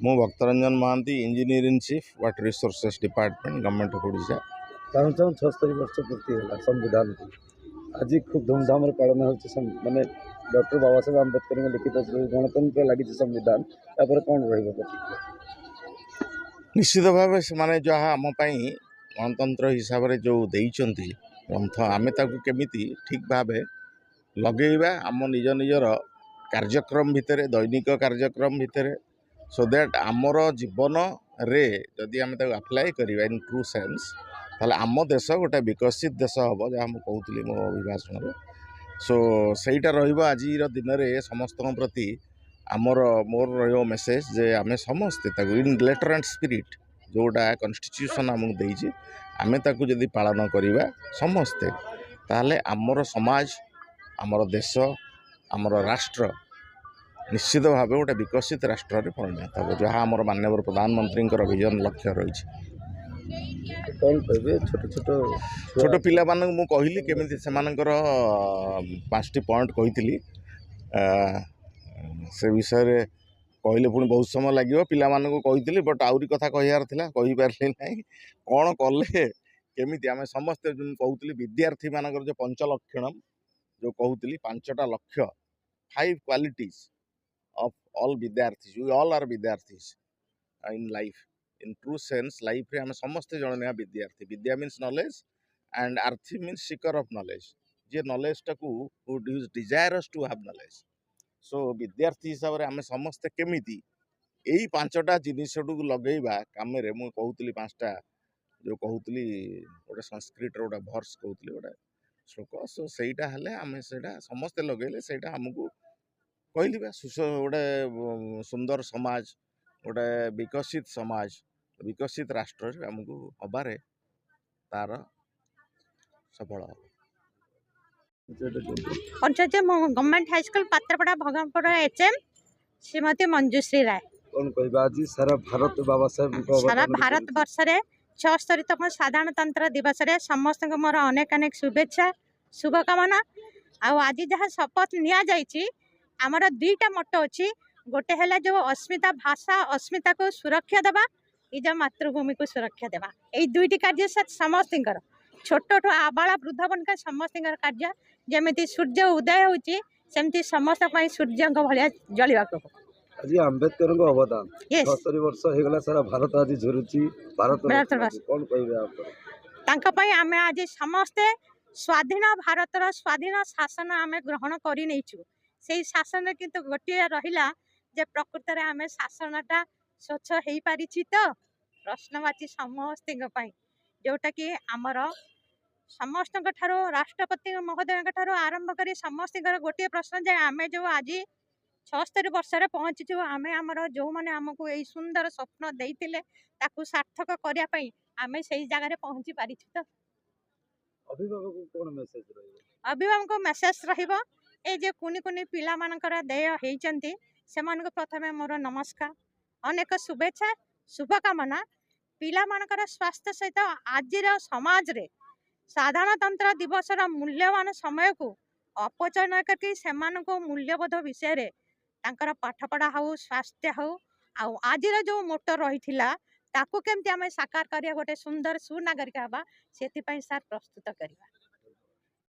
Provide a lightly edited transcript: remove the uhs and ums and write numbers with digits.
मु Bhaktaranjan Mahanti engineer in chief water resources department government of Odisha. 76 वर्ष पूर्ति है संविधान की आज खूब धूमधाम पालन हो माने डॉक्टर बाबा साहेब आंबेडकर लिखित गणतंत्र लगी संविधान कौन रहा निश्चित भाव से माने जहाँ आम गणतंत्र हिसाब से जो देइचंती ग्रंथ आमे ताकू केमिति ठीक भाव लगेଇବା आम निज निजर कार्यक्रम भितर दैनिक कार्यक्रम भितर सो दैट आमर जीवन रे जदि आम अप्लाई करवा इन ट्रू सेंस ताले आम देश गोटे विकसित देश हम जहाँ मुझे कहूली मो अभिभाषण सो सहीटा आज दिन में समस्त प्रति आमर मोर रो मेसेज जे आम समस्ते इन लेटर एंड स्पिरिट जोटा कॉन्स्टिट्यूशन आमको देइछि आमे ताकू जदि पालन करवा समस्ते ताले आमर समाज आमर देश आमर राष्ट्र निश्चित भाव गोटे विकसित राष्ट्र परिणत हो जहाँ आमर माननीय प्रधानमंत्री विजन लक्ष्य रही छोट पिला मु कहली केमिति सेमानकर 5टी पॉइंट कही से विषय रे कहले पुणी बहुत समय लगे पिला कही बट आउरी कथा कहार कही पारे ना कौन कले केमिति आम समस्ते जो कहूली विद्यार्थी मानकर जो पंचलक्षणम जो कहूली 5टा लक्ष्य 5 क्वालिटीज of all विद्यार्थी we all are विद्यार्थी in life in true sense life रे हम समस्ते जने विद्यार्थी विद्या मीन्स नॉलेज एंड आर्थी मीन्स सीकर ऑफ नॉलेज जे नॉलेज टाकू who desires to have knowledge so विद्यार्थी हिसाब रे हम समस्ते केमिति एई 5टा जिनिसटू लगेइबा काम रे मु कहूतली 5टा जो कहूतली गोटे संस्कृत गोटे भर्स कहूतली गोटे श्लोक सो सेटा हेले आमे सेटा समस्ते लगेले सेटा हमकू कहली गोटे सुंदर समाज गोटे विकसित समाज विकसित राष्ट्र आमको हबारे तार सफल panchayat government high school Patrapada Bhagwanpur HM Shrimati Manjushree Ray कौन कहबा आज सारा भारत बाबा साहेब सारा भारत वर्ष रे 76तम साधारणतंत्र दिवस रे समस्त मोर अनेक अनेक शुभेच्छा शुभकामना आज जहाँ शपथ निया जाइछि आमर 2टा मोटो अच्छी गोटे है जो अस्मिता भाषा अस्मिता को सुरक्षा देवा निज मातृभूमि को सुरक्षा देवा यही 2टी कार्य समस्त छोट आबाला वृद्ध बनका समस्त कार्य जमी सूर्य उदय होती समस्त सूर्य भाया जलिया आज आंबेडकर अवदान 70 वर्ष हो गला सारा भारत आज झुरुची भारत कौन कहबे आम आज समस्ते स्वाधीन भारतर स्वाधीन शासन आम ग्रहण कर से शासन किंतु गोटे रहिला जे प्रकृत रे आमे शासनटा स्वच्छ हो पारि तो प्रश्नवाची समस्त जोटा कि आमर समस्त राष्ट्रपति महोदय आरंभ कर समस्त गोटे प्रश्न जे आमे जो आज 76 वर्ष रे पहुँचीचु आमे आमर जो मैंने आमको यही सुंदर स्वप्न देइतिले ताकू सार्थक करिया पई आमे सही जगह रे पहुँची पारिछु तो अभिभावक मेसेज रहिबो ए जे कुनी कुनी पिला मानकर देय होइचंती सेमानको प्रथमे मोर नमस्कार अनेक शुभेच्छा शुभकामना पिला मानकर स्वास्थ्य सहित आजिर समाज रे साधारणतंत्र दिवस मूल्यवान समय को अपचय न करके सेमानको मूल्यबोध विषय रे तांकर पाठपढ़ा हो स्वास्थ्य हो आजिर जो मोटो रही ताकू केमती आमे साकार करिया गोटे सुंदर सुनागरिक हवा सेति पई सार प्रस्तुत करिया।